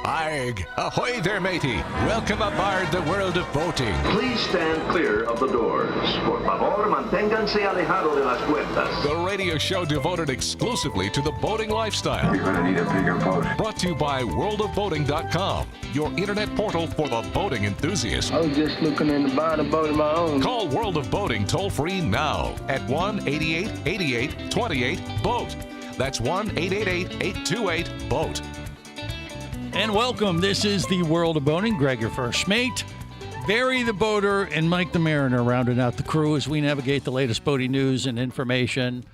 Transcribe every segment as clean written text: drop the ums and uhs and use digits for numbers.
Arg! Ahoy there, matey! Welcome aboard the world of boating. Please stand clear of the doors. Por favor, manténganse alejado de las puertas. The radio show devoted exclusively to the boating lifestyle. You're gonna need a bigger boat. Brought to you by worldofboating.com, your internet portal for the boating enthusiast. I was just looking into buying a boat of my own. Call World of Boating toll-free now at 1-8888-28-BOAT. That's 1-888-828-BOAT. And welcome. This is the World of Boating. Greg, your first mate. Barry the Boater and Mike the Mariner rounding out the crew as we navigate the latest boating news and information.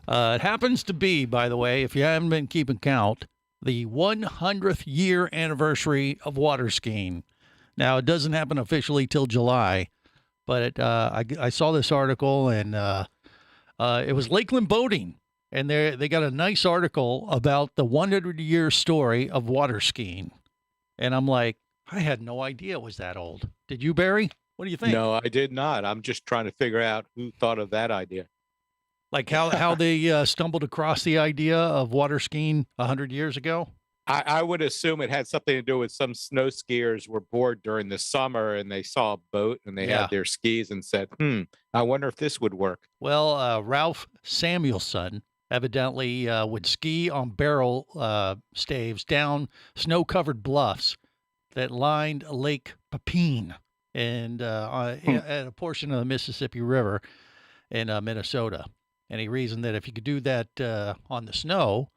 It happens to be, by the way, if you haven't been keeping count, the 100th year anniversary of water skiing. Now, it doesn't happen officially till July, but I saw this article, and it was Lakeland Boating. And they got a nice article about the 100-year story of water skiing. And I'm like, I had no idea it was that old. Did you, Barry? What do you think? No, I did not. I'm just trying to figure out who thought of that idea. Like how they stumbled across the idea of water skiing 100 years ago? I would assume it had something to do with some snow skiers were bored during the summer and they saw a boat and they had their skis and said, I wonder if this would work. Well, Ralph Samuelson evidently would ski on barrel staves down snow-covered bluffs that lined Lake Pepin and at a portion of the Mississippi River in Minnesota. And he reasoned that if you could do that on the snow,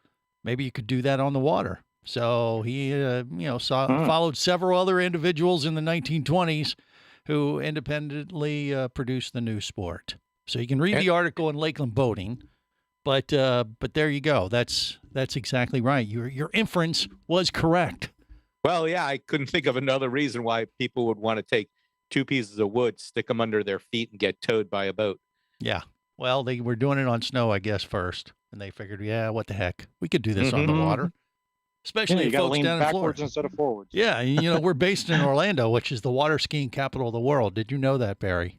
maybe you could do that on the water. So he, followed several other individuals in the 1920s who independently produced the new sport. So you can read the article in Lakeland Boating. But there you go. That's exactly right. Your inference was correct. Well, yeah, I couldn't think of another reason why people would want to take two pieces of wood, stick them under their feet, and get towed by a boat. Yeah. Well, they were doing it on snow, I guess, first, and they figured, what the heck, we could do this on the water. Especially you got to folks lean down in backwards Florida instead of forwards. Yeah, we're based in Orlando, which is the water skiing capital of the world. Did you know that, Barry?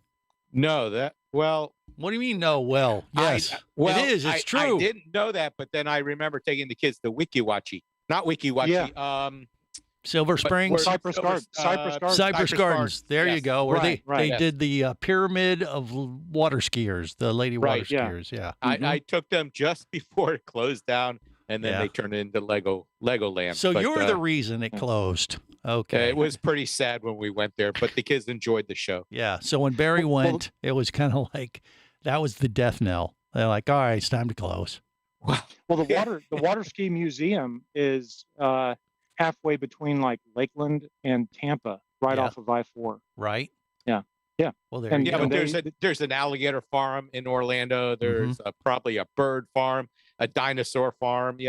No, What do you mean, no? Well, yes. It is. It's true. I didn't know that, but then I remember taking the kids to Not Wikiwachi. Yeah. Silver Springs? Cypress Gardens. Cypress Gardens. There you go. Where they yes. did the pyramid of water skiers, the lady water skiers. Yeah. I took them just before it closed down, and then they turned it into Legoland. So you're the reason it closed. Okay. It was pretty sad when we went there, but the kids enjoyed the show. Yeah. So when Barry went, it was kind of like that was the death knell. They're like, all right, it's time to close. Well, the water ski museum is halfway between like Lakeland and Tampa, right off of I-4. Right. Yeah. Well, but there's an alligator farm in Orlando. There's probably a bird farm, a dinosaur farm.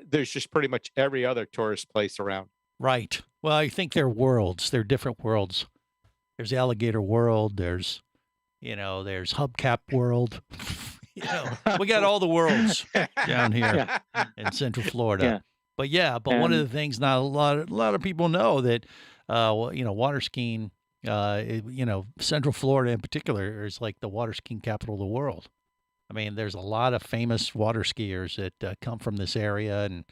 There's just pretty much every other tourist place around. Right. Well, I think they're worlds. They're different worlds. There's Alligator World. There's Hubcap World. We got all the worlds down here in Central Florida. But one of the things not a lot of people know that water skiing, Central Florida in particular is like the water skiing capital of the world. I mean, there's a lot of famous water skiers that come from this area, and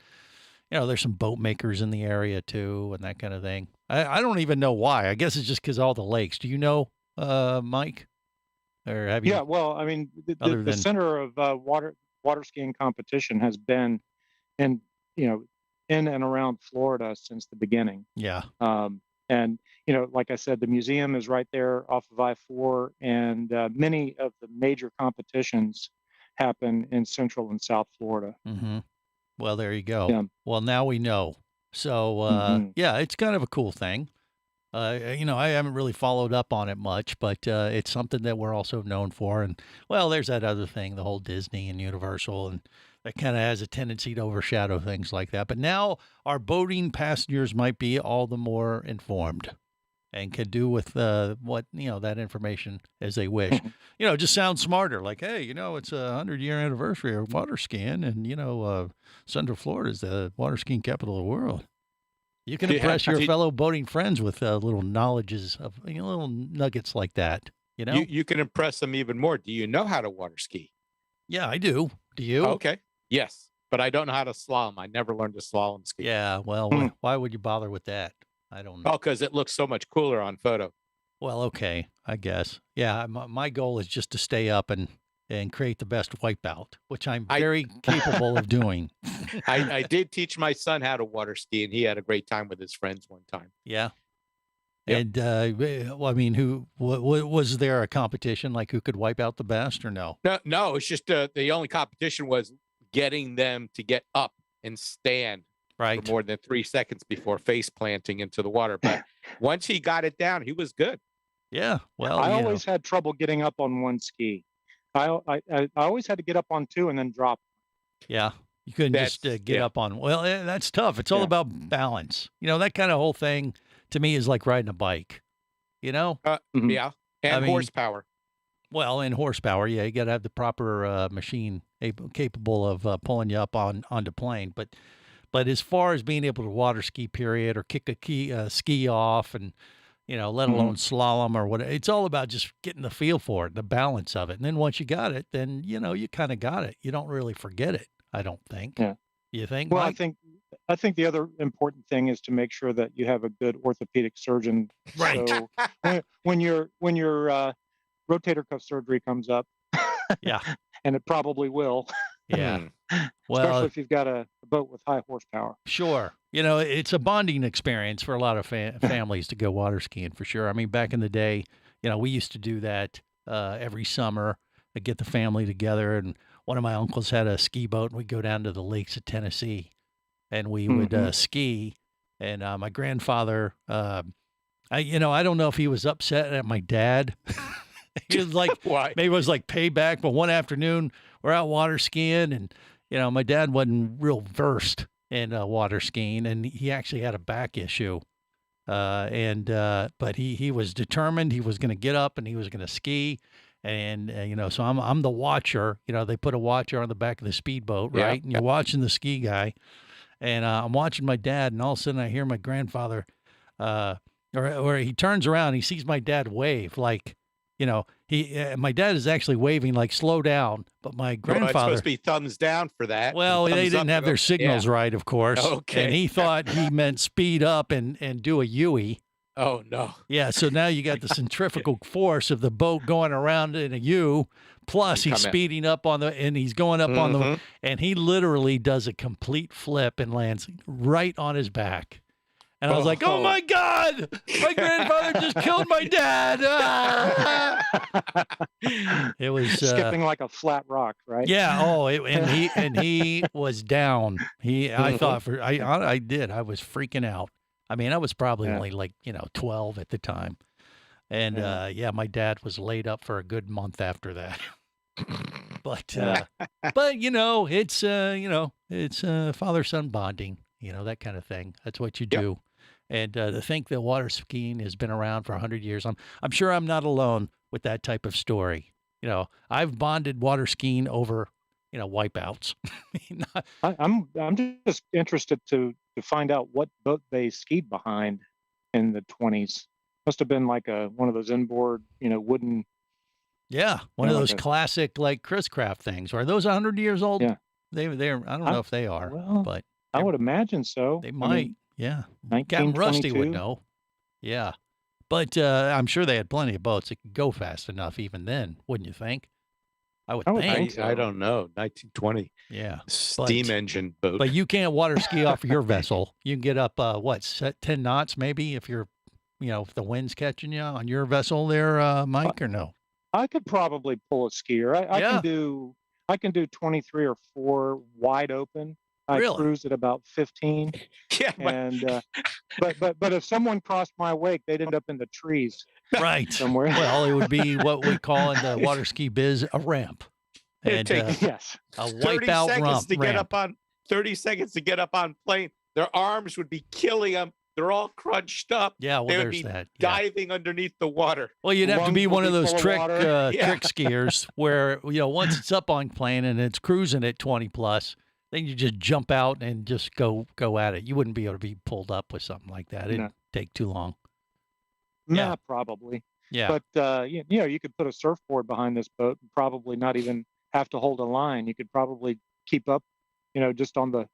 there's some boat makers in the area too, and that kind of thing. I don't even know why. I guess it's just because all the lakes. Do you know, Mike? Or have you? Yeah. Well, I mean, the center of water skiing competition has been in and around Florida since the beginning. Yeah. And like I said, the museum is right there off of I-4, and many of the major competitions happen in Central and South Florida. Mm-hmm. Well, there you go. Yeah. Well, now we know. So, it's kind of a cool thing. I haven't really followed up on it much, but it's something that we're also known for. And, well, there's that other thing, the whole Disney and Universal, and that kind of has a tendency to overshadow things like that. But now our boating passengers might be all the more informed and can do with what, that information as they wish. It just sounds smarter. Like, hey, it's a 100-year anniversary of water skiing, and, Central Florida is the water skiing capital of the world. You can impress your fellow boating friends with little knowledges of little nuggets like that. You can impress them even more. Do you know how to water ski? Yeah, I do. Do you? Okay. Yes. but I don't know how to slalom. I never learned to slalom ski. Yeah, well, why would you bother with that? I don't know. Oh, because it looks so much cooler on photo. Well, okay, I guess. Yeah, my goal is just to stay up and create the best wipeout, which I'm very capable of doing. I did teach my son how to water ski, and he had a great time with his friends one time. Yeah. Yep. And well, I mean, was there a competition like who could wipe out the best or no? No, it's just the only competition was getting them to get up and stand Right. for more than 3 seconds before face planting into the water. But once he got it down, he was good. Yeah. Well, I you know. always had trouble getting up on one ski. I always had to get up on two and then drop. Yeah. You couldn't just get up on. Well, that's tough. It's all about balance. You know, that kind of whole thing to me is like riding a bike, you know? Yeah. And I mean, horsepower. Well, and horsepower. Yeah. You got to have the proper machine capable of pulling you up onto plane. But as far as being able to water ski, period, or kick a ski off and, you know, let alone slalom or whatever, it's all about just getting the feel for it, the balance of it. And then once you got it, then, you know, you kind of got it. You don't really forget it, I don't think. Yeah. You think? Well, Mike? I think the other important thing is to make sure that you have a good orthopedic surgeon. Right. So when your rotator cuff surgery comes up, Yeah. and it probably will. Yeah. Well, Especially if you've got a boat with high horsepower. sure. You know, it's a bonding experience for a lot of families to go water skiing for sure. I mean, back in the day, you know, we used to do that every summer to get the family together. And one of my uncles had a ski boat, and we'd go down to the lakes of Tennessee, and we would ski. And my grandfather, I don't know if he was upset at my dad. He was like, Why? maybe it was like payback. But one afternoon, we're out water skiing, and you know, my dad wasn't real versed in water skiing, and he actually had a back issue. But he was determined. He was going to get up and he was going to ski. And you know, so I'm the watcher. You know, they put a watcher on the back of the speedboat, right? Yeah. And you're watching the ski guy, and I'm watching my dad, and all of a sudden I hear my grandfather, or he turns around, he sees my dad wave like. You know, my dad is actually waving like slow down, but my Well, it's grandfather. supposed to be thumbs down for that. Well, and they thumbs didn't up have for their signals right, of course. Okay. And he thought he meant speed up and do a U-ey. Oh, no. Yeah, so now you got the centrifugal force of the boat going around in a U, plus he's speeding up and he's going up on the, and he literally does a complete flip and lands right on his back. And I was like, oh my God, my grandfather just killed my dad. It was skipping like a flat rock, right? Yeah. Oh, and he was down. I thought I did. I was freaking out. I mean, I was probably only like, 12 at the time. And my dad was laid up for a good month after that. But it's father-son bonding, that kind of thing. That's what you do. And to think that water skiing has been around for 100 years, I'm sure I'm not alone with that type of story. I've bonded water skiing over, wipeouts. I'm just interested to find out what boat they skied behind in the 20s. Must have been like one of those inboard, wooden. Yeah, one of those classic like Chris Craft things. Are those 100 years old? Yeah, they're. I don't know if they are, but I would imagine so. They might. Yeah, Captain Rusty would know. Yeah, but I'm sure they had plenty of boats that could go fast enough even then, wouldn't you think? I would think. So. I don't know. 1920. Yeah, steam engine boat. But you can't water ski off your vessel. You can get up 10 knots maybe if you're, if the wind's catching you on your vessel there, Mike, or no? I could probably pull a skier. I can do 23 or 4 wide open. I cruise at about 15. Yeah, and but if someone crossed my wake, they'd end up in the trees, right, somewhere. Well, it would be what we call in the water ski biz a ramp, and a wipeout ramp. 30 seconds to get up on plane. Their arms would be killing them. They're all crunched up. Yeah, well, they would there's be that. diving underneath the water. Well, you'd have to be one of those trick Yeah. skiers where once it's up on plane and it's cruising at 20 plus. Then you just jump out and just go at it. You wouldn't be able to be pulled up with something like that. It'd take too long. Yeah, probably. Yeah. But you could put a surfboard behind this boat and probably not even have to hold a line. You could probably keep up just on the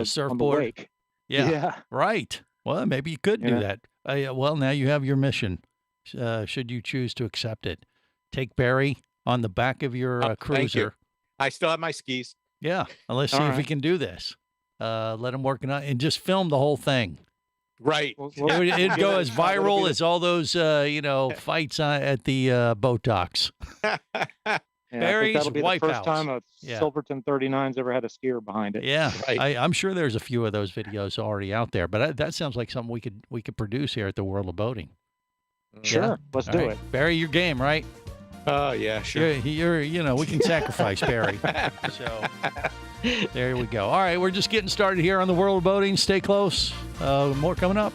surfboard. wake. Yeah. Right. Well, maybe you could do that. Well, now you have your mission. Should you choose to accept it, take Barry on the back of your cruiser. Thank you. I still have my skis. Yeah. And let's see if we can do this. Let him work it out and just film the whole thing. Right. It'd go as viral as all those, fights at the boat docks. Barry's that'll be the first Wipeouts. time a Silverton 39's ever had a skier behind it. Yeah, Right. I'm sure there's a few of those videos already out there, but that sounds like something we could produce here at the World of Boating. Sure, let's All do right. it. Barry, your game, right? Oh, yeah, sure. You're we can sacrifice Barry. So there we go. All right, we're just getting started here on the World of Boating. Stay close. More coming up.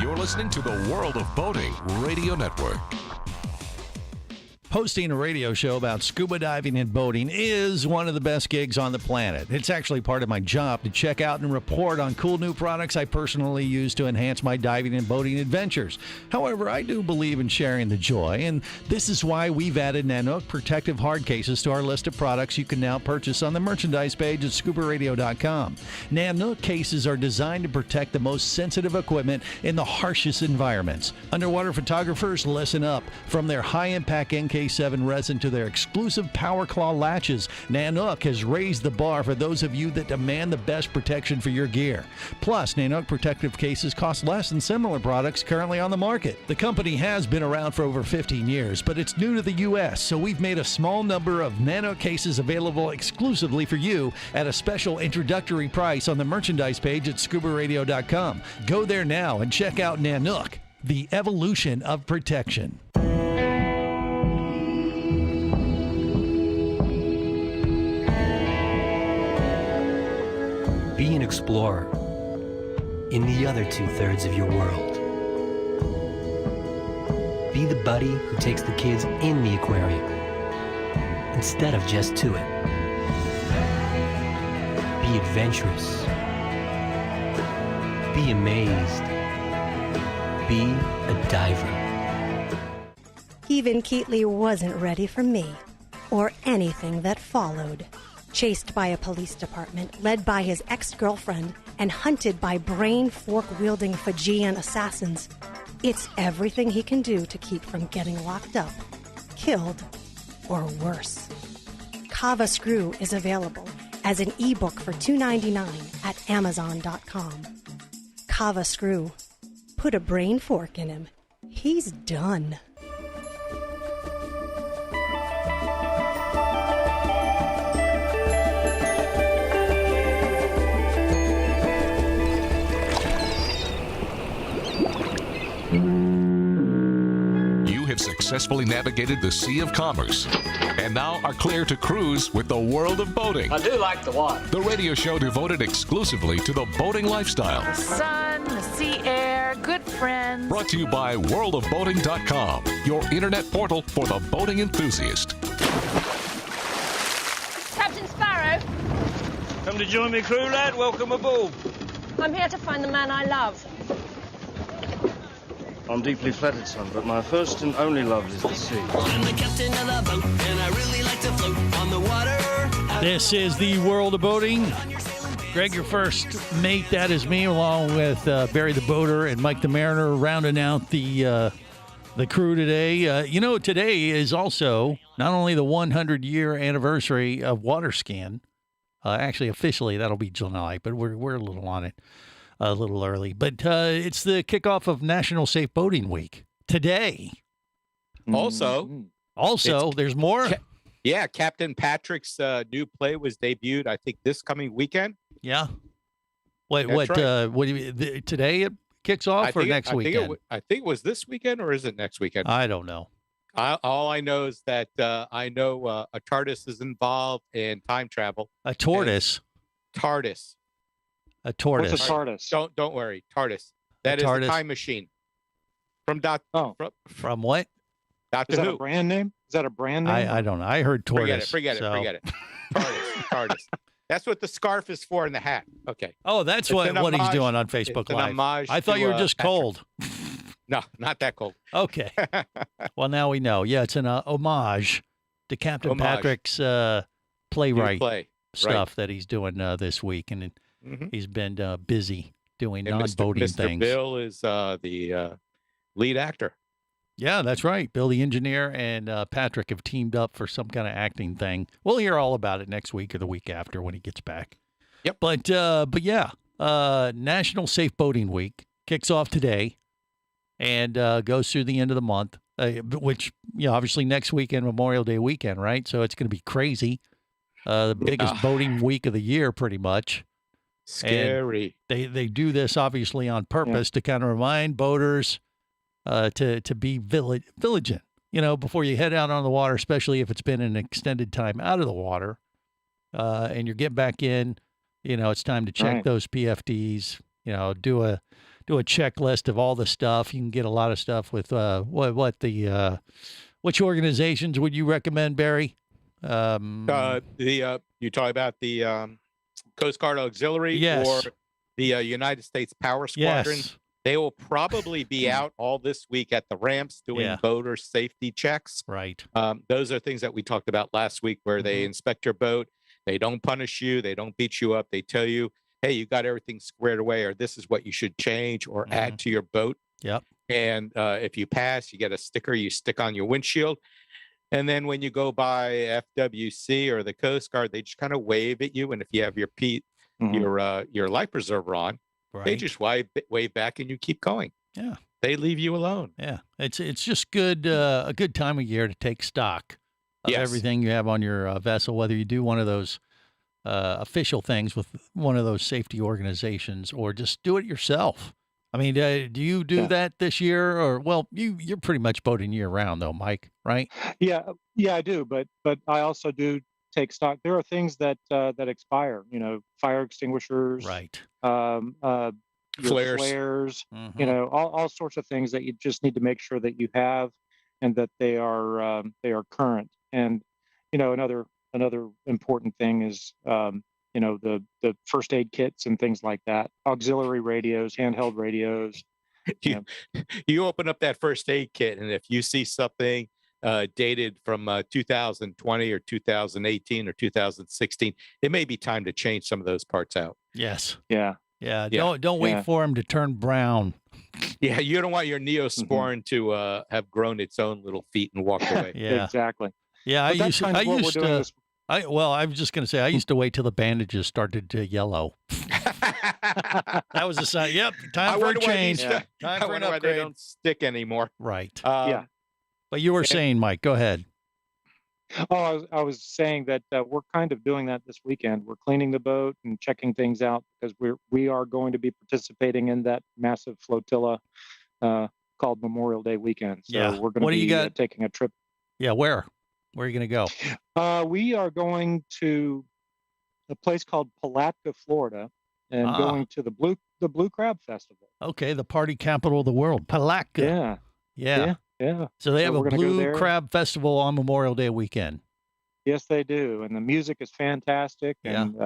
You're listening to the World of Boating Radio Network. Hosting a radio show about scuba diving and boating is one of the best gigs on the planet. It's actually part of my job to check out and report on cool new products I personally use to enhance my diving and boating adventures. However, I do believe in sharing the joy, and this is why we've added Nanook protective hard cases to our list of products you can now purchase on the merchandise page at scubaradio.com. Nanook cases are designed to protect the most sensitive equipment in the harshest environments. Underwater photographers, listen up. From their high-impact NK7 resin to their exclusive Power Claw latches, Nanook has raised the bar for those of you that demand the best protection for your gear. Plus, Nanook protective cases cost less than similar products currently on the market. The company has been around for over 15 years, but it's new to the U.S., so we've made a small number of Nanook cases available exclusively for you at a special introductory price on the merchandise page at scubaradio.com. Go there now and check out Nanook, the evolution of protection. Be an explorer in the other 2/3 of your world. Be the buddy who takes the kids in the aquarium instead of just to it. Be adventurous. Be amazed. Be a diver. Even Keatley wasn't ready for me, or anything that followed. Chased by a police department, led by his ex-girlfriend, and hunted by brain fork-wielding Fijian assassins, it's everything he can do to keep from getting locked up, killed, or worse. Kava Screw is available as an ebook for $2.99 at Amazon.com. Kava Screw. Put a brain fork in him. He's done. You have successfully navigated the Sea of Commerce and now are clear to cruise with the World of Boating. I do like the water. The radio show devoted exclusively to the boating lifestyle. The sun, the sea air, good friends. Brought to you by worldofboating.com, your internet portal for the boating enthusiast. Captain Sparrow, Come to join me, crew, lad. Welcome aboard. I'm here to find the man I love. I'm deeply flattered, son, but my first and only love is the sea. I'm the captain of the boat, and I really like to float on the water. This is the World of Boating. Greg, your first mate, that is me, along with Barry the Boater and Mike the Mariner, rounding out the crew today. Today is also not only the 100-year anniversary of WaterScan. Actually, officially, that'll be July, but we're a little on it. A little early, but it's the kickoff of National Safe Boating Week today. Also, there's more. Captain Patrick's new play was debuted, I think, this coming weekend. Yeah. Wait, That's what? right. What do you, today it kicks off or next weekend? I think it was this weekend, or is it next weekend? I don't know. All I know is that I know a TARDIS is involved in time travel. A tortoise. TARDIS. A tortoise. What's a TARDIS? Don't worry, TARDIS. That is TARDIS. a time machine. From From what? Doctor Is that Who. a brand name? Is that a brand name? I don't know. I heard tortoise. Forget it. TARDIS. That's what the scarf is for and the hat. Okay. Oh, that's It's what an he's homage- doing on Facebook it's an Live. homage I thought to, you were just Patrick. cold. No, not that cold. Okay. Well, now we know. Yeah, it's an homage to Captain Homage. Patrick's New playwright play. stuff that he's doing this week, and he's been busy doing And non-boating Mr. things. Bill is the lead actor. Yeah, that's right. Bill the engineer and Patrick have teamed up for some kind of acting thing. We'll hear all about it next week or the week after when he gets back. Yep. But yeah, National Safe Boating Week kicks off today and goes through the end of the month, which, obviously next weekend, Memorial Day weekend, right? So it's going to be crazy. The biggest boating week of the year, pretty much. Scary. And they do this obviously on purpose to kind of remind boaters to be vigilant, before you head out on the water, especially if it's been an extended time out of the water, and you're getting back in. It's time to check those PFDs. Do a checklist of all the stuff. You can get a lot of stuff with which organizations would you recommend, Barry? You talk about the Coast Guard Auxiliary or the United States Power Squadron. Yes. They will probably be out all this week at the ramps doing boater safety checks. Right. Those are things that we talked about last week where they inspect your boat. They don't punish you. They don't beat you up. They tell you, hey, you got everything squared away, or this is what you should change or add to your boat. Yep. And if you pass, you get a sticker you stick on your windshield. And then when you go by FWC or the Coast Guard, they just kind of wave at you. And if you have your your life preserver on, they just wave back and you keep going. Yeah. They leave you alone. Yeah. It's just good a good time of year to take stock of everything you have on your vessel, whether you do one of those official things with one of those safety organizations or just do it yourself. I mean, do you do that this year, or you're pretty much boating year round though, Mike, right? Yeah, I do, but I also do take stock. There are things that expire, fire extinguishers, right? Flares, all sorts of things that you just need to make sure that you have and that they are current. And another important thing is the first aid kits and things like that, auxiliary radios, handheld radios. You open up that first aid kit, and if you see something dated from 2020 or 2018 or 2016, it may be time to change some of those parts out. Yes. Yeah. Yeah. Don't wait for them to turn brown. Yeah, you don't want your Neosporin to have grown its own little feet and walked away. Yeah, exactly. Yeah, I was just going to say, I used to wait till the bandages started to yellow. That was a sign. Yep, time for a change. Time for an upgrade. They don't stick anymore. Right. But you were saying, Mike, go ahead. Oh, I was saying that we're kind of doing that this weekend. We're cleaning the boat and checking things out because we are going to be participating in that massive flotilla called Memorial Day weekend. So we're going to be taking a trip. Yeah, where? Where are you going to go? We are going to a place called Palatka, Florida, and going to the Blue Crab Festival. Okay, the party capital of the world, Palatka. Yeah. So they have a Blue Crab Festival on Memorial Day weekend. Yes, they do, and the music is fantastic. And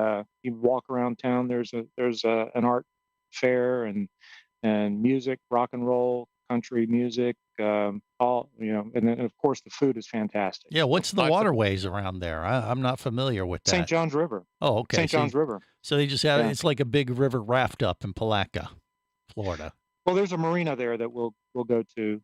you walk around town. There's an art fair and music, rock and roll, country music, and then of course the food is fantastic. Yeah, what's the waterways around there? I'm not familiar with that. St. John's River. Oh, okay. St. John's River. So they just have it's like a big river raft up in Palatka, Florida. Well, there's a marina there that we'll go to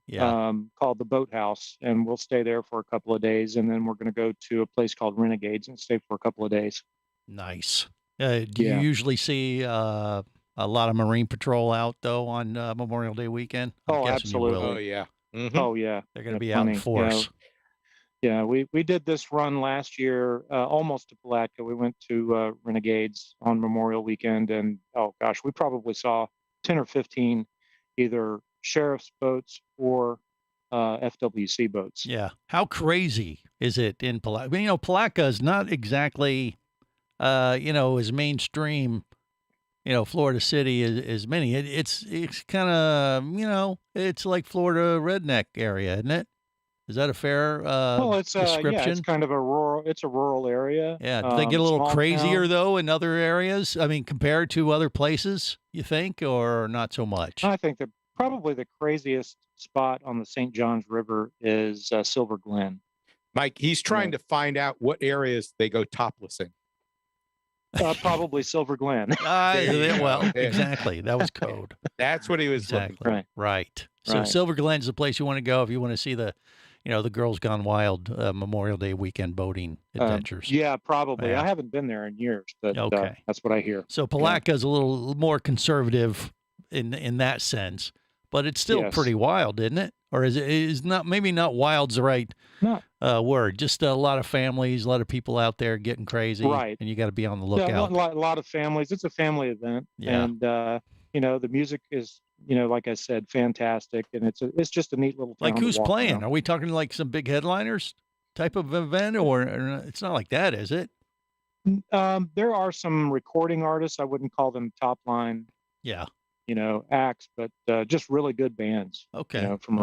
called the Boathouse, and we'll stay there for a couple of days, and then we're going to go to a place called Renegades and stay for a couple of days. Nice. Do you usually see a lot of Marine Patrol out though on Memorial Day weekend? I'm absolutely. Oh yeah. Mm-hmm. Oh yeah. They're going to be out in force. Yeah, we did this run last year, almost to Palatka. We went to Renegades on Memorial Weekend, and oh gosh, we probably saw 10 or 15 either sheriff's boats or FWC boats. Yeah. How crazy is it in Palatka? I mean, Palatka is not exactly, as mainstream, Florida City is many. It's kind of, it's like Florida redneck area, isn't it? Is that a fair description? Yeah, it's kind of a rural area. Yeah. Do they get a little crazier town. though in other areas? I mean, compared to other places, you think, or not so much? I think that probably the craziest spot on the St. Johns River is Silver Glen. Mike, he's trying to find out what areas they go toplessing. Probably Silver Glen. Well, exactly. That was code. That's what he was looking for. Right. So Silver Glen's the place you want to go if you want to see the Girls Gone Wild Memorial Day weekend boating adventures. Yeah, probably. Yeah. I haven't been there in years, but that's what I hear. So Palaca's a little more conservative in that sense, but it's still pretty wild, isn't it? Or is not, maybe not wild's the right word. Just a lot of families, a lot of people out there getting crazy. Right. And you got to be on the lookout. Yeah, a lot of families. It's a family event. Yeah. And, the music is, like I said, fantastic. And it's just a neat little town. Like who's playing? Are we talking like some big headliners type of event or it's not like that, is it? There are some recording artists. I wouldn't call them top line. Yeah. Acts, but just really good bands. Okay. From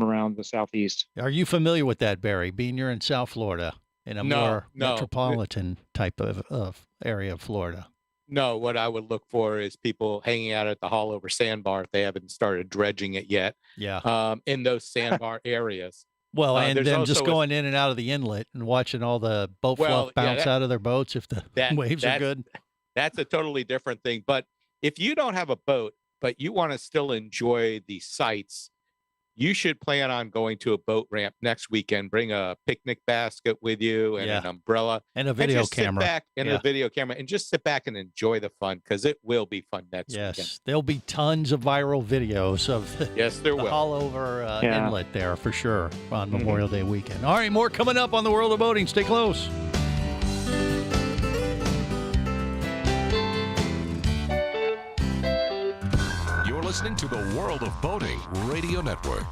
around the Southeast. Are you familiar with that, Barry? Being you're in South Florida, in a more metropolitan type of area of Florida. No, what I would look for is people hanging out at the Hollover Sandbar if they haven't started dredging it yet. Yeah. In those sandbar areas. Well, and then just going in and out of the inlet and watching all the boat fluff bounce out of their boats if the waves are good. That's a totally different thing. But if you don't have a boat, but you want to still enjoy the sights, you should plan on going to a boat ramp next weekend. Bring a picnic basket with you and an umbrella and a video Sit camera. back a video camera and just sit back and enjoy the fun because it will be fun next weekend. Yes, there'll be tons of viral videos of there will. All over inlet there for sure on Mm-hmm. Memorial Day weekend. All right, more coming up on the World of Boating. Stay close. Listening to the World of Boating Radio Network.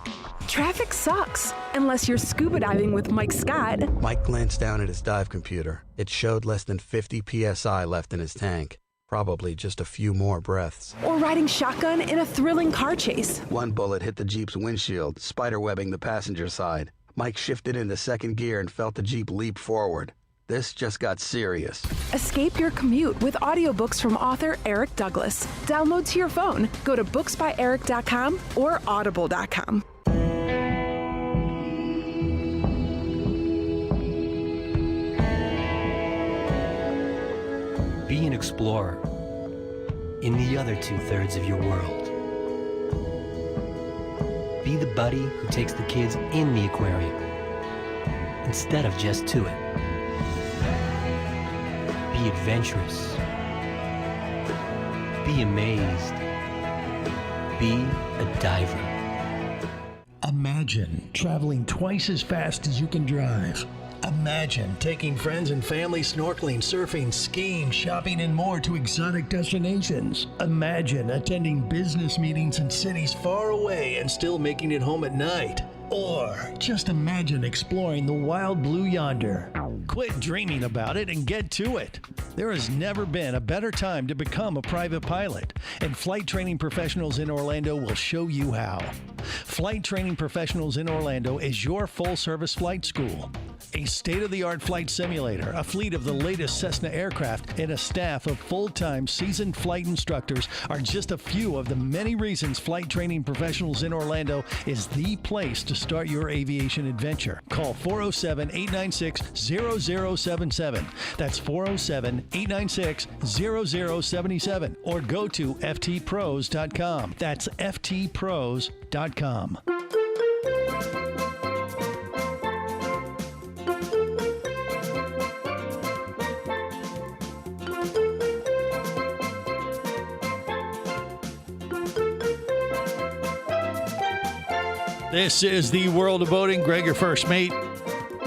Traffic sucks, unless you're scuba diving with Mike Scott. Mike glanced down at his dive computer. It showed less than 50 psi left in his tank. Probably just a few more breaths. Or riding shotgun in a thrilling car chase. One bullet hit the Jeep's windshield, spiderwebbing the passenger side. Mike shifted into second gear and felt the Jeep leap forward. This just got serious. Escape your commute with audiobooks from author Eric Douglas. Download to your phone. Go to booksbyeric.com or audible.com. Be an explorer in the other 2/3 of your world. Be the buddy who takes the kids in the aquarium instead of just to it. Be adventurous. Be amazed. Be a diver. Imagine traveling twice as fast as you can drive. Imagine taking friends and family snorkeling, surfing, skiing, shopping, and more to exotic destinations. Imagine attending business meetings in cities far away and still making it home at night. Or just imagine exploring the wild blue yonder. Quit dreaming about it and get to it. There has never been a better time to become a private pilot, and Flight Training Professionals in Orlando will show you how. Flight Training Professionals in Orlando is your full-service flight school. A state-of-the-art flight simulator, a fleet of the latest Cessna aircraft, and a staff of full-time seasoned flight instructors are just a few of the many reasons Flight Training Professionals in Orlando is the place to start your aviation adventure. Call 407-896-0077. That's 407-896-0077. Or go to ftpros.com. That's ftpros.com. This is the World of Boating. Greg, your first mate.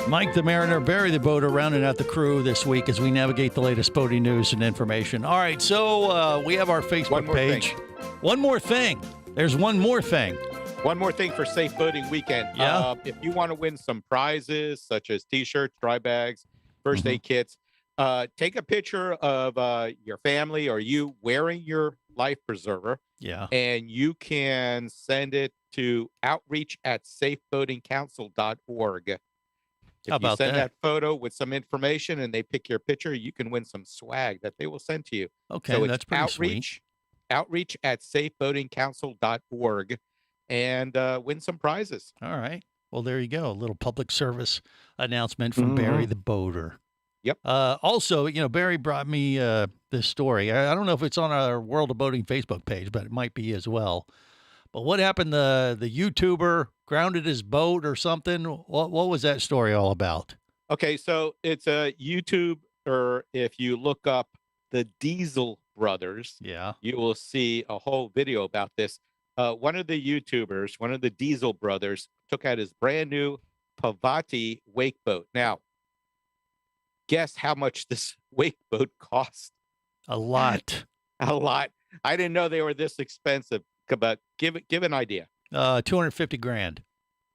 Mike the Mariner, Barry the Boater, rounding out the crew this week as we navigate the latest boating news and information. All right, so we have our Facebook page. One more thing. There's one more thing. One more thing for Safe Boating Weekend. Yeah. If you want to win some prizes such as T-shirts, dry bags, first aid kits, take a picture of your family or you wearing your life preserver. Yeah. And you can send it to outreach@safeboatingcouncil.org. If How about you send that? that photo with some information and they pick your picture, you can win some swag that they will send to you. Okay, so it's that's pretty sweet. outreach@safeboatingcouncil.org and win some prizes. All right. Well, there you go. A little public service announcement from Barry the Boater. Yep. Also, Barry brought me this story. I don't know if it's on our World of Boating Facebook page, but it might be as well. But what happened? The YouTuber grounded his boat or something. What was that story all about? Okay, so it's a YouTube, or if you look up the Diesel Brothers, you will see a whole video about this. One of the YouTubers, one of the Diesel Brothers, took out his brand new Pavati wake boat. Now, guess how much this wake boat cost? A lot. A lot. I didn't know they were this expensive. But give an idea. $250,000.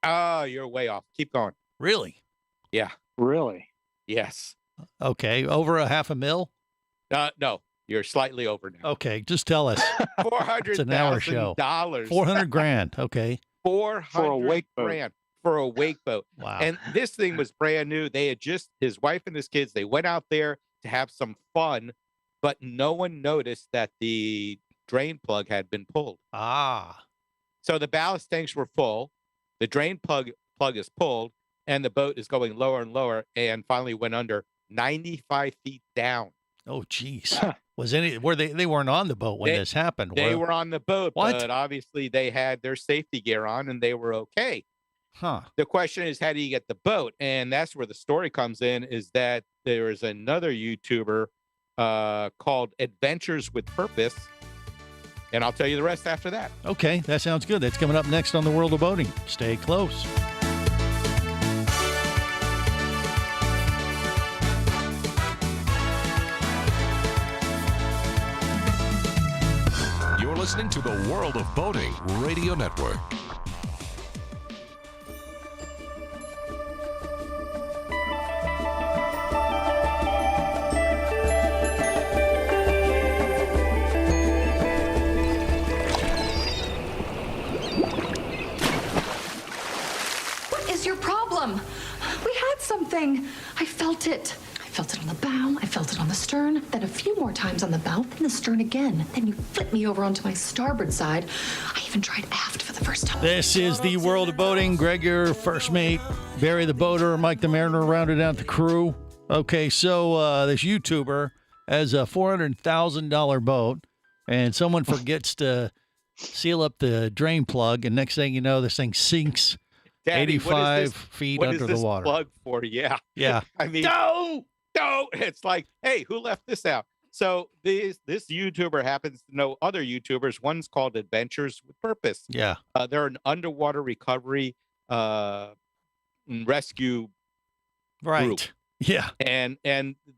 Oh, you're way off. Keep going. Really? Yeah. Really? Yes. Okay. Over $500,000? No, you're slightly over now. Okay, just tell us. It's an hour show. $400,000. Okay. $400,000 for a wake boat. Wow. And this thing was brand new. They had his wife and his kids, they went out there to have some fun, but no one noticed that the drain plug had been pulled. So the ballast tanks were full, the drain plug is pulled, and the boat is going lower and lower, and finally went under 95 feet down. Oh, geez. They weren't on the boat when this happened? They were on the boat, but obviously they had their safety gear on and they were okay. The question is, how do you get the boat? And that's where the story comes in, is that there is another YouTuber called Adventures with Purpose. And I'll tell you the rest after that. Okay, that sounds good. That's coming up next on the World of Boating. Stay close. You're listening to the World of Boating Radio Network. Something. I felt it. I felt it on the bow. I felt it on the stern. Then a few more times on the bow. Then the stern again. Then you flipped me over onto my starboard side. I even tried aft for the first time. This is the World of Boating. Greg, your first mate. Barry the Boater. Mike the Mariner rounded out the crew. Okay, so this YouTuber has a $400,000 boat, and someone forgets to seal up the drain plug, and next thing you know, this thing sinks. Daddy, 85 feet under the water. Plug for? Yeah. Yeah. I mean, no. It's like, hey, who left this out? So this YouTuber happens to know other YouTubers. One's called Adventures with Purpose. Yeah. They're an underwater recovery rescue group. Yeah. And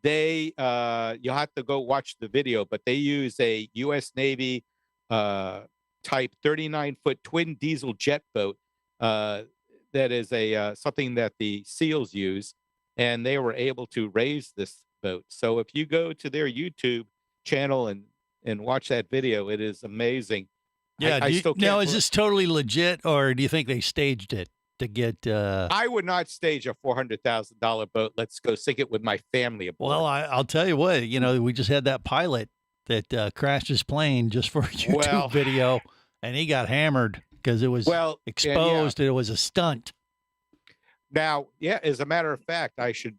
they you'll have to go watch the video, but they use a U.S. Navy type 39-foot twin diesel jet boat. That is something that the SEALs use, and they were able to raise this boat. So if you go to their YouTube channel and watch that video, it is amazing. Yeah. Now, is this totally legit, or do you think they staged it to get? I would not stage a $400,000 boat. Let's go sink it with my family aboard. Well, I'll tell you what. We just had that pilot that crashed his plane just for a YouTube video, and he got hammered because it was exposed. It was a stunt. Now, as a matter of fact, I should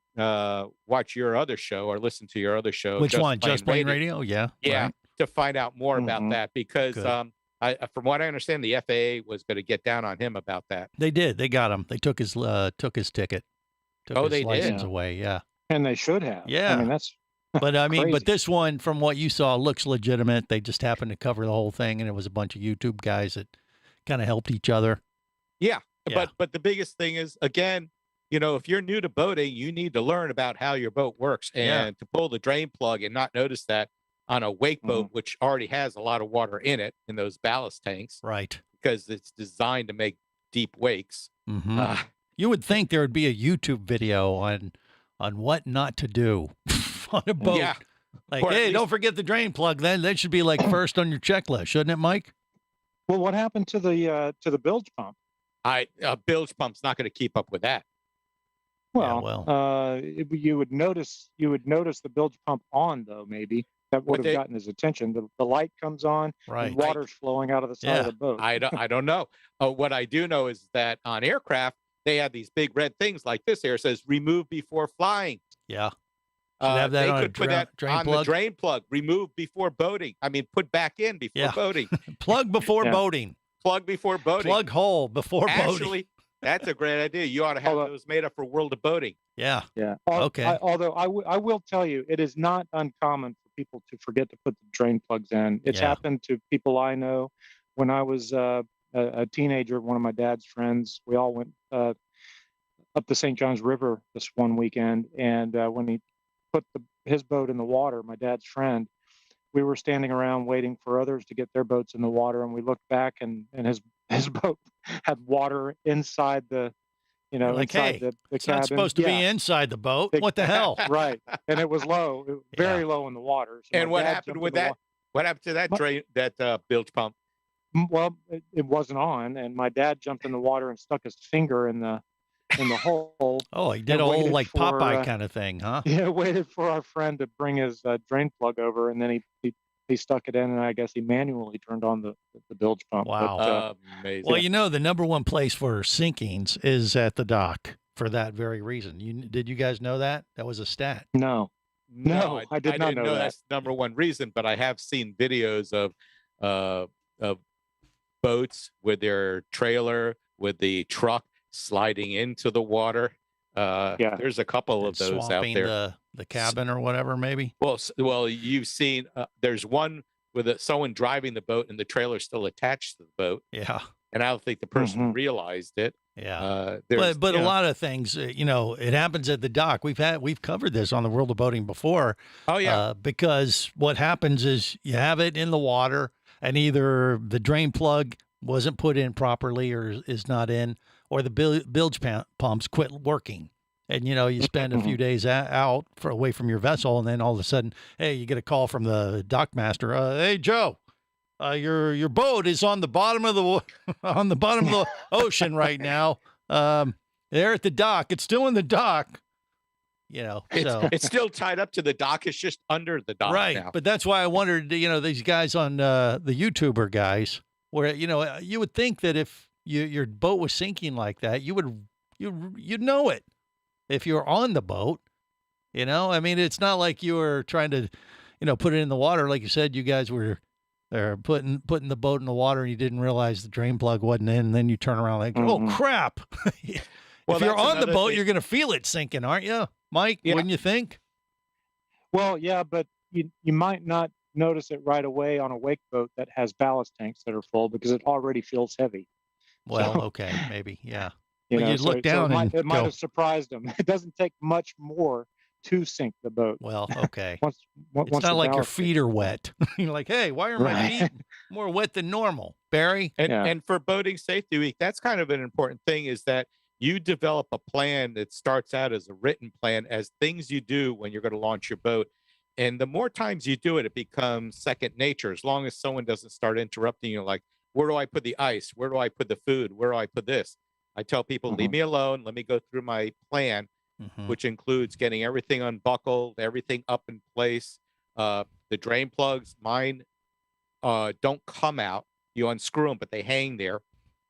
watch your other show or listen to your other show. Which one? Just Plain Radio? Yeah. Yeah, right. To find out more about that, because from what I understand, the FAA was going to get down on him about that. They did. They got him. They took his ticket. Took his license away. Yeah. And they should have. Yeah. I mean, that's. But I mean, crazy. but this one, from what you saw, looks legitimate. They just happened to cover the whole thing, and it was a bunch of YouTube guys that kind of helped each other. Yeah. But the biggest thing is, again, if you're new to boating, you need to learn about how your boat works, and to pull the drain plug and not notice that on a wake boat, which already has a lot of water in it, in those ballast tanks, right? Because it's designed to make deep wakes. Mm-hmm. You would think there would be a YouTube video on what not to do on a boat. Yeah. Like, hey, don't forget the drain plug. Then that should be like first on your checklist, shouldn't it, Mike? Well, what happened to the bilge pump? Bilge pump's not going to keep up with that. Well, you would notice the bilge pump on, though. Maybe that would have gotten his attention. The light comes on, right? And water's flowing out of the side of the boat. I don't know. What I do know is that on aircraft they have these big red things like this here. It says remove before flying. Yeah. Should have that they on could put that drain on plug. the drain plug. Remove before boating. I mean, put back in before boating. Plug before boating. Plug before boating. Plug hole before boating. Actually, that's a great idea. You ought to have those made up for World of Boating. Yeah. Yeah. Okay. Although I will tell you, it is not uncommon for people to forget to put the drain plugs in. It's happened to people I know. When I was a teenager, one of my dad's friends, we all went up the St. Johns River this one weekend, and when he put his boat in the water, my dad's friend, we were standing around waiting for others to get their boats in the water, and we looked back, and his boat had water inside the, like, inside hey, the it's cabin. not supposed to be inside the boat. What the hell? Right, and it was low, very low in the water. So and what happened with that? What happened to that bilge pump? Well, it wasn't on, and my dad jumped in the water and stuck his finger in the hole. Oh, he did a whole like Popeye kind of thing, huh? Yeah, waited for our friend to bring his drain plug over, and then he stuck it in, and I guess he manually turned on the bilge pump. Wow. But, amazing. Well, the number one place for sinkings is at the dock for that very reason. Did you guys know that? That was a stat. No, I did not know that. That's the number one reason, but I have seen videos of boats with their trailer, with the truck sliding into the water. There's a couple of those out there. The cabin or whatever, maybe. Well, you've seen. There's one with someone driving the boat and the trailer still attached to the boat. Yeah. And I don't think the person realized it. Yeah. But a lot of things, it happens at the dock. We've covered this on the World of Boating before. Oh yeah. Because what happens is you have it in the water, and either the drain plug wasn't put in properly or is not in, or the bilge pumps quit working. And, you spend a few days out away from your vessel, and then all of a sudden, hey, you get a call from the dock master. Hey, Joe, your boat is on the bottom of the ocean right now. There at the dock. It's still in the dock. It's still tied up to the dock. It's just under the dock right now. But that's why I wondered, these guys on the YouTuber guys, where you would think that if your boat was sinking like that, you'd know it if you're on the boat. I mean, it's not like you were trying to put it in the water. Like you said, you guys were putting the boat in the water, and you didn't realize the drain plug wasn't in, and then you turn around like, oh crap. If you're on the boat, you're going to feel it sinking, aren't you, Mike? Yeah. Wouldn't you think? Well, yeah, but you might not notice it right away on a wake boat that has ballast tanks that are full, because it already feels heavy. Well, okay, maybe, yeah. You look down it might have surprised them. It doesn't take much more to sink the boat. Well, okay. Once it's not like your ballast feet are wet. You're like, hey, why are my feet more wet than normal, Barry? And for Boating Safety Week, that's kind of an important thing, is that you develop a plan that starts out as a written plan, as things you do when you're going to launch your boat. And the more times you do it, it becomes second nature, as long as someone doesn't start interrupting you, like, where do I put the ice? Where do I put the food? Where do I put this? I tell people, leave me alone. Let me go through my plan, which includes getting everything unbuckled, everything up in place. The drain plugs, mine don't come out. You unscrew them, but they hang there.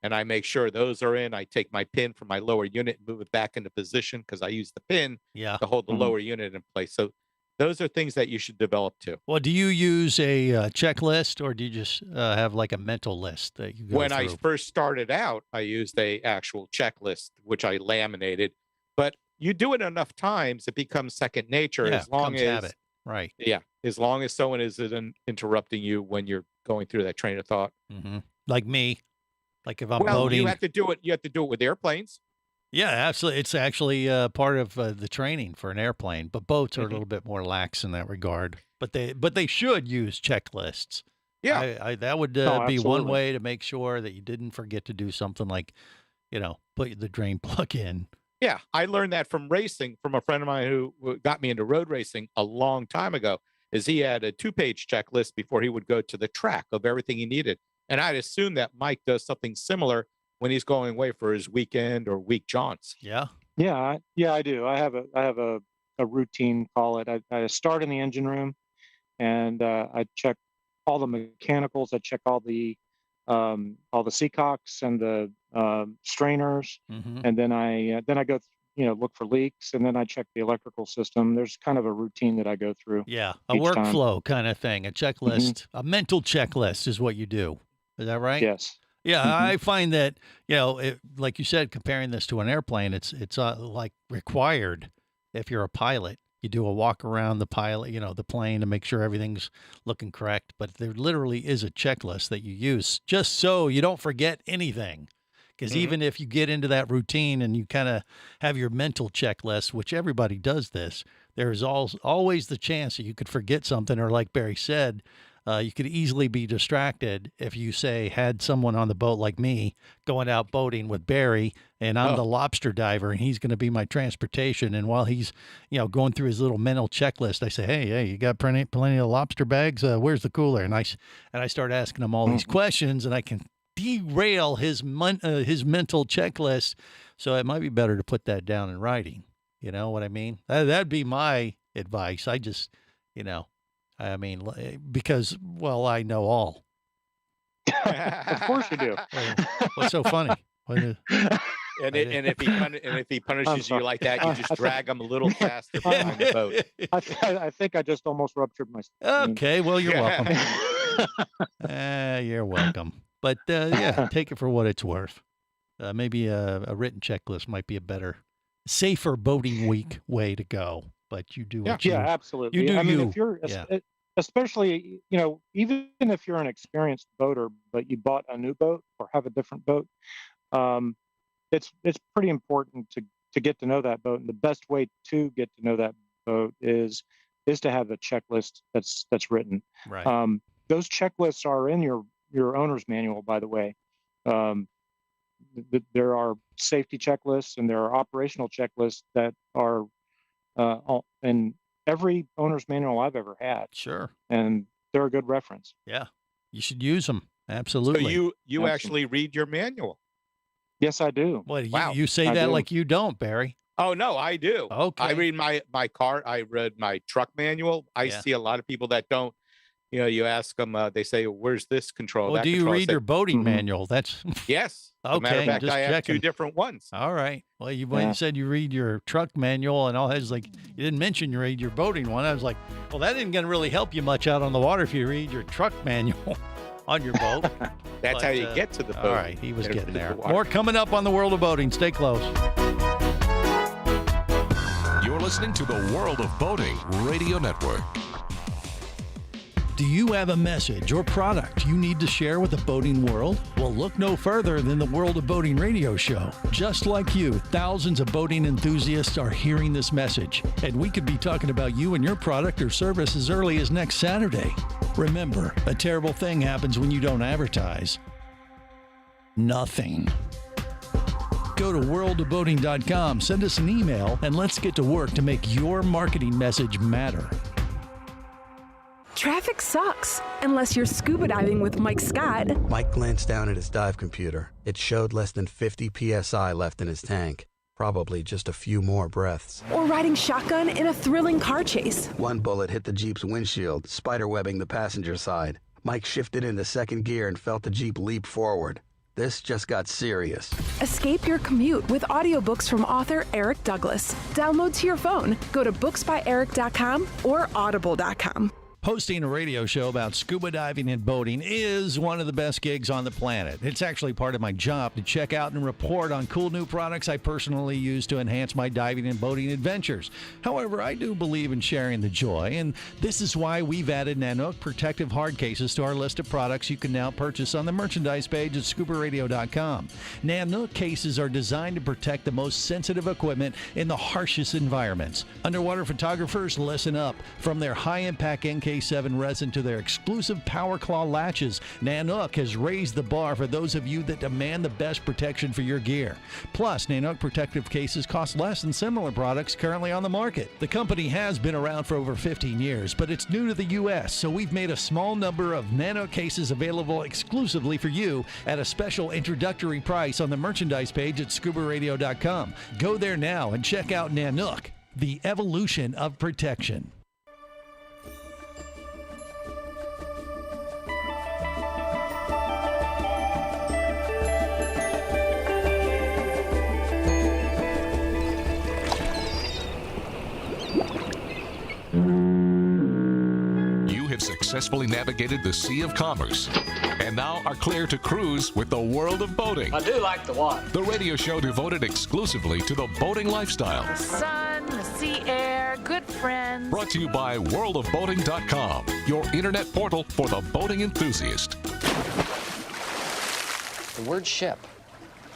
And I make sure those are in. I take my pin from my lower unit and move it back into position, because I use the pin to hold the lower unit in place. So those are things that you should develop too. Well, do you use a checklist, or do you just have like a mental list that you go When through? I first started out, I used a actual checklist, which I laminated. But you do it enough times, it becomes second nature. As long as habit. Right. Yeah, as long as someone isn't interrupting you when you're going through that train of thought. Like me, like if I'm well, boating. you have to do it. You have to do it with airplanes. Yeah, absolutely. It's actually part of the training for an airplane, but boats are a little bit more lax in that regard. But they should use checklists. Yeah, that would be one way to make sure that you didn't forget to do something like, put the drain plug in. Yeah, I learned that from racing from a friend of mine who got me into road racing a long time ago. Is he had a 2-page checklist before he would go to the track of everything he needed, and I'd assume that Mike does something similar when he's going away for his weekend or week jaunts. Yeah. Yeah, I do. I have a routine, call it. I start in the engine room, and I check all the mechanicals. I check all the all the seacocks and the strainers, and then I go look for leaks, and then I check the electrical system. There's kind of a routine that I go through. Yeah, a workflow kind of thing, a checklist, a mental checklist is what you do. Is that right? Yes. Yeah, I find that, like you said, comparing this to an airplane, it's like required. If you're a pilot, you do a walk around the pilot, the plane to make sure everything's looking correct. But there literally is a checklist that you use just so you don't forget anything. Because even if you get into that routine and you kind of have your mental checklist, which everybody does this, there's always the chance that you could forget something, or like Barry said, you could easily be distracted if you, say, had someone on the boat like me going out boating with Barry, and I'm the lobster diver, and he's going to be my transportation. And while he's, going through his little mental checklist, I say, hey, you got plenty of lobster bags? Where's the cooler? And I start asking him all these questions, and I can derail his mental checklist. So it might be better to put that down in writing. You know what I mean? That'd be my advice. I just, because, I know all. Of course you do. What's so funny? And if he punishes you like that, you just drag him a little faster behind the boat. I think I just almost ruptured my screen. Okay, well, you're welcome. You're welcome. But take it for what it's worth. Maybe a written checklist might be a better, safer boating week way to go. But you do what you absolutely. You do. If you're especially, even if you're an experienced boater, but you bought a new boat or have a different boat, it's pretty important to get to know that boat. And the best way to get to know that boat is to have a checklist that's written. Right. Those checklists are in your owner's manual, by the way. There are safety checklists and there are operational checklists that are in every owner's manual I've ever had. Sure. And they're a good reference. Yeah. You should use them. Absolutely. So you actually read your manual? Yes, I do. What, you say that like you don't, Barry? Oh, no, I do. Okay. I read my car. I read my truck manual. I see a lot of people that don't. You ask them, they say, where's this control? Well, do you read your boating manual? That's yes. Okay. As a matter of fact, just I have checking. 2 different ones. All right. Well, when you said you read your truck manual and all that, you didn't mention you read your boating one. I was like, well, that isn't going to really help you much out on the water if you read your truck manual on your boat. That's how you get to the boat. All right. He was getting there. More coming up on the World of Boating. Stay close. You're listening to the World of Boating Radio Network. Do you have a message or product you need to share with the boating world? Well, look no further than the World of Boating radio show. Just like you, thousands of boating enthusiasts are hearing this message, and we could be talking about you and your product or service as early as next Saturday. Remember, a terrible thing happens when you don't advertise. Nothing. Go to worldofboating.com, send us an email, and let's get to work to make your marketing message matter. Traffic sucks, unless you're scuba diving with Mike Scott. Mike glanced down at his dive computer. It showed less than 50 psi left in his tank. Probably just a few more breaths. Or riding shotgun in a thrilling car chase. One bullet hit the Jeep's windshield, spiderwebbing the passenger side. Mike shifted into second gear and felt the Jeep leap forward. This just got serious. Escape your commute with audiobooks from author Eric Douglas. Download to your phone. Go to booksbyeric.com or audible.com. Hosting a radio show about scuba diving and boating is one of the best gigs on the planet. It's actually part of my job to check out and report on cool new products I personally use to enhance my diving and boating adventures. However, I do believe in sharing the joy, and this is why we've added Nanook protective hard cases to our list of products you can now purchase on the merchandise page at scubaradio.com. Nanook cases are designed to protect the most sensitive equipment in the harshest environments. Underwater photographers, listen up. From their high-impact NK7 resin to their exclusive Power Claw latches, Nanook has raised the bar for those of you that demand the best protection for your gear. Plus, Nanook protective cases cost less than similar products currently on the market. The company has been around for over 15 years, but it's new to the U.S., so we've made a small number of Nanook cases available exclusively for you at a special introductory price on the merchandise page at scubaradio.com. Go there now and check out Nanook, the evolution of protection. have successfully navigated the Sea of Commerce and now are clear to cruise with the world of boating. I do like the water. The radio show devoted exclusively to the boating lifestyle. The sun, the sea air, good friends. Brought to you by worldofboating.com, your internet portal for the boating enthusiast. The word ship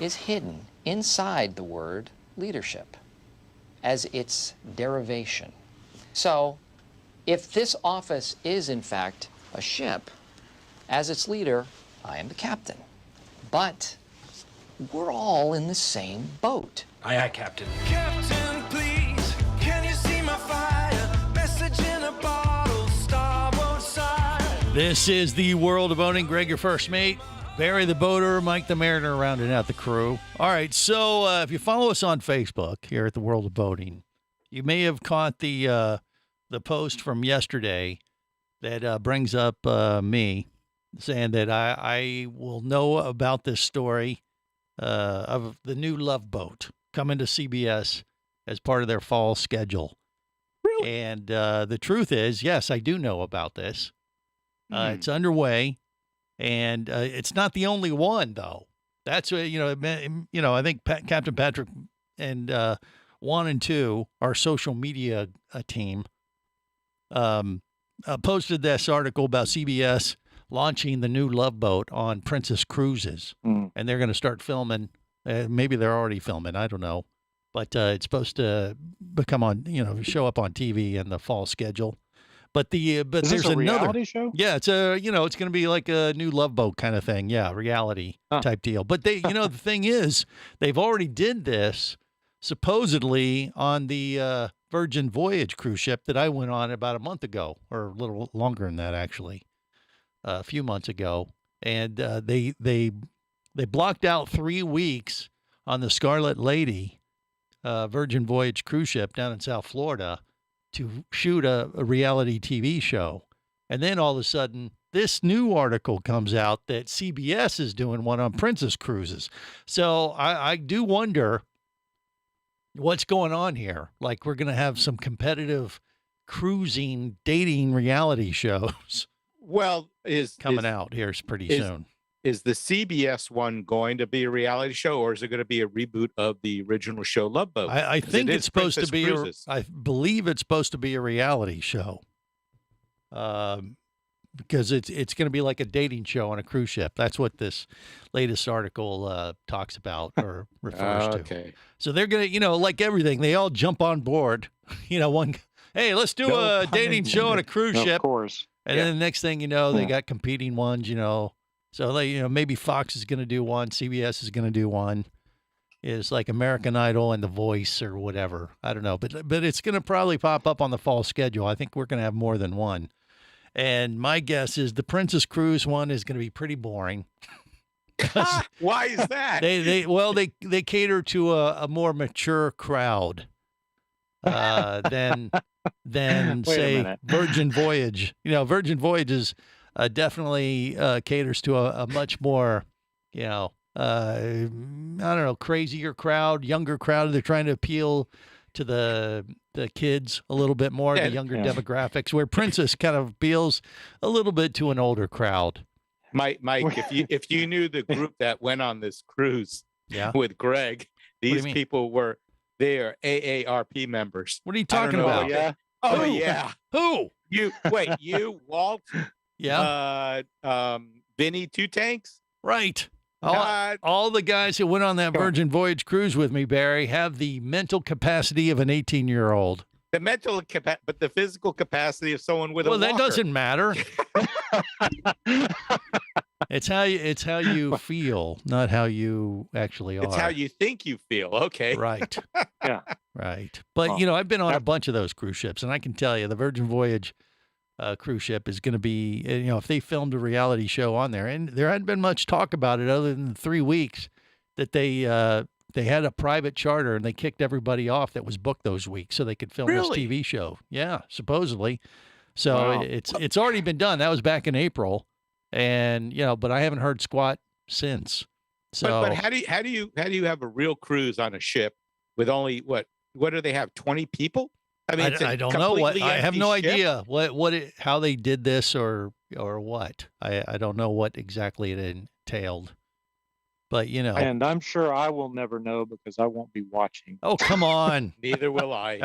is hidden inside the word leadership as its derivation. So, if this office is in fact a ship, as its leader, I am the captain. But we're all in the same boat. Aye, aye, Captain. Captain, please, can you see my fire? Message in a bottle, starboard side. This is the World of Boating. Greg, your first mate. Barry the boater, Mike the mariner, rounding out the crew. All right, so if you follow us on Facebook here at the World of Boating, you may have caught the post from yesterday that brings up me saying that I will know about this story of the new Love Boat coming to CBS as part of their fall schedule. Really? And the truth is, yes, I do know about this. It's underway, and it's not the only one, though. That's I think Captain Patrick and 1 and 2, our social media team, posted this article about CBS launching the new Love Boat on Princess Cruises, and they're going to start filming. Maybe they're already filming. I don't know, but it's supposed to become on, show up on TV in the fall schedule. But Is there's this a another reality show? Yeah, it's it's going to be like a new Love Boat kind of thing. Yeah, reality type deal. But they, the thing is, they've already did this supposedly on the Virgin Voyage cruise ship that I went on about a month ago, or a little longer than that, actually, a few months ago. And they blocked out 3 weeks on the Scarlet Lady Virgin Voyage cruise ship down in South Florida to shoot a reality TV show. And then all of a sudden, this new article comes out that CBS is doing one on Princess Cruises. So I do wonder what's going on here. Like, we're going to have some competitive cruising, dating reality shows. Well, coming out here pretty soon. Is the CBS one going to be a reality show, or is it going to be a reboot of the original show Love Boat? I think it's supposed to be. I believe it's supposed to be a reality show, because it's going to be like a dating show on a cruise ship. That's what this latest article talks about or refers to. Okay. So they're going to, like everything, they all jump on board. Hey, let's do a dating show on a cruise ship. Of course. And then the next thing you know, they got competing ones, So maybe Fox is going to do one, CBS is going to do one. It's like American Idol and The Voice or whatever. I don't know, but it's going to probably pop up on the fall schedule. I think we're going to have more than one. And my guess is the Princess Cruise one is going to be pretty boring. Why is that? They cater to a more mature crowd than say Virgin Voyage. Virgin Voyage is definitely caters to a much more, I don't know, crazier crowd, younger crowd. They're trying to appeal to the kids a little bit more, the younger demographics, where Princess kind of appeals a little bit to an older crowd. Mike, if you knew the group that went on this cruise with Greg, these people they are AARP members. What are you talking about? Yeah. Oh, yeah. Who? You, Walt. Yeah. Vinny Two Tanks. Right. All the guys who went on that Virgin Voyage cruise with me, Barry, have the mental capacity of an 18-year-old. The mental capacity, but the physical capacity of someone with a walker. Well, that doesn't matter. It's how you feel, not how you actually are. It's how you think you feel. Okay. Right. Yeah. Right. But, I've been on a bunch of those cruise ships, and I can tell you the Virgin Voyage cruise ship is going to be, if they filmed a reality show on there, and there hadn't been much talk about it other than 3 weeks that they had a private charter and they kicked everybody off that was booked those weeks so they could film this TV show. Yeah, supposedly. So it's already been done. That was back in April, and but I haven't heard squat since. So, but how do you have a real cruise on a ship with only what do they have, 20 people? I mean, it's a I don't know what. completely I have empty no ship. idea how they did this or what. I don't know what exactly it entailed. But And I'm sure I will never know because I won't be watching. Oh, come on. Neither will I.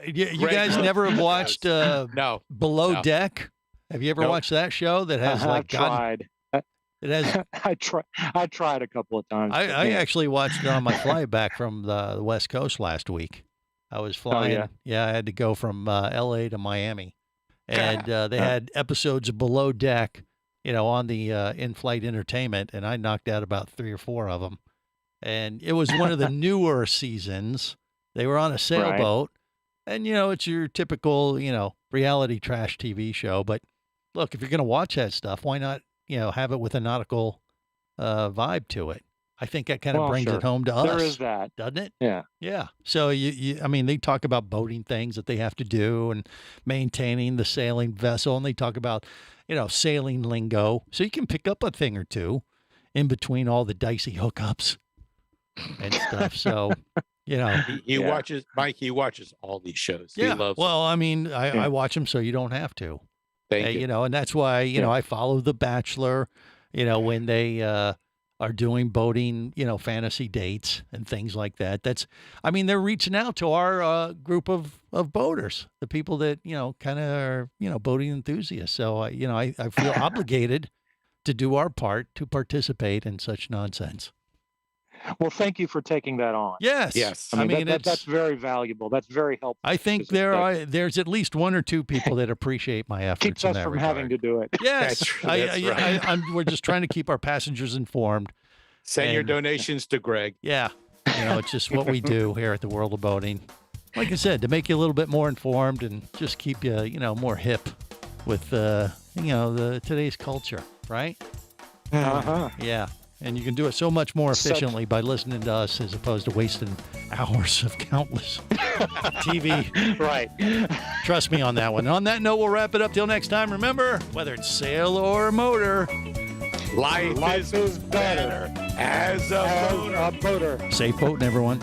You guys never have watched no Below Deck? Have you ever watched that show that has I've tried. It has. I tried a couple of times. I actually watched it on my flight back from the West Coast last week. I was flying. yeah? I had to go from L.A. to Miami, and they had episodes of Below Deck, on the in-flight entertainment, and I knocked out about 3 or 4 of them. And it was one of the newer seasons. They were on a sailboat, and it's your typical reality trash TV show. But look, if you're going to watch that stuff, why not have it with a nautical vibe to it? I think that kind of brings it home to us. There is that, doesn't it? Yeah. Yeah. So I mean, they talk about boating things that they have to do and maintaining the sailing vessel, and they talk about sailing lingo. So you can pick up a thing or two in between all the dicey hookups and stuff. So he watches, Mike. He watches all these shows. Yeah. He loves well, I mean, I watch them so you don't have to. Thank you. And that's why I follow The Bachelor. When they are doing boating, fantasy dates and things like that. They're reaching out to our group of boaters, the people that, kind of are, boating enthusiasts. So, I feel obligated to do our part to participate in such nonsense. Well, thank you for taking that on. Yes. I mean that's very valuable. That's very helpful. I think there's at least 1 or 2 people that appreciate my efforts. Keeps in us that from regard. having to do it. Yes, That's right. we're just trying to keep our passengers informed. Send your donations to Greg. Yeah, it's just what we do here at the World of Boating. Like I said, to make you a little bit more informed and just keep you, more hip with, the today's culture, right? Yeah. And you can do it so much more efficiently by listening to us as opposed to wasting hours of countless TV. Right. Trust me on that one. On that note, we'll wrap it up till next time. Remember, whether it's sail or motor, life is better as a boater. Safe boating, everyone.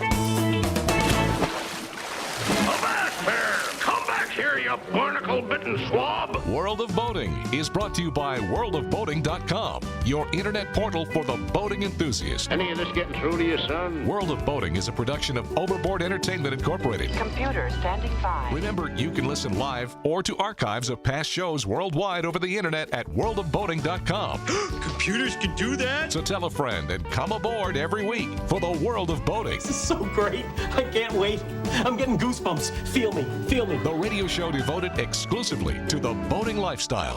Here, you barnacle-bitten swab. World of Boating is brought to you by worldofboating.com, your internet portal for the boating enthusiast. Any of this getting through to you, son? World of Boating is a production of Overboard Entertainment Incorporated. Computer standing by. Remember, you can listen live or to archives of past shows worldwide over the internet at worldofboating.com. Computers can do that? So tell a friend and come aboard every week for the World of Boating. This is so great. I can't wait. I'm getting goosebumps. Feel me. The radio show devoted exclusively to the boating lifestyle.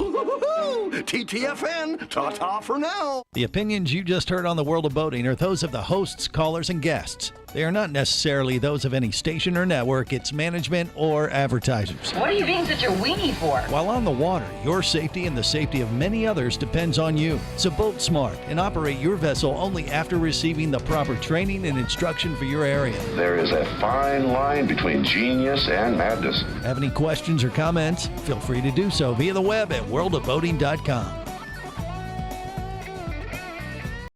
TTFN, ta-ta for now. The opinions you just heard on the World of Boating are those of the hosts, callers, and guests. They are not necessarily those of any station or network, its management, or advertisers. What are you being such a weenie for? While on the water, your safety and the safety of many others depends on you. So boat smart and operate your vessel only after receiving the proper training and instruction for your area. There is a fine line between genius and madness. Have any questions or comments? Feel free to do so via the web at worldofboating.com.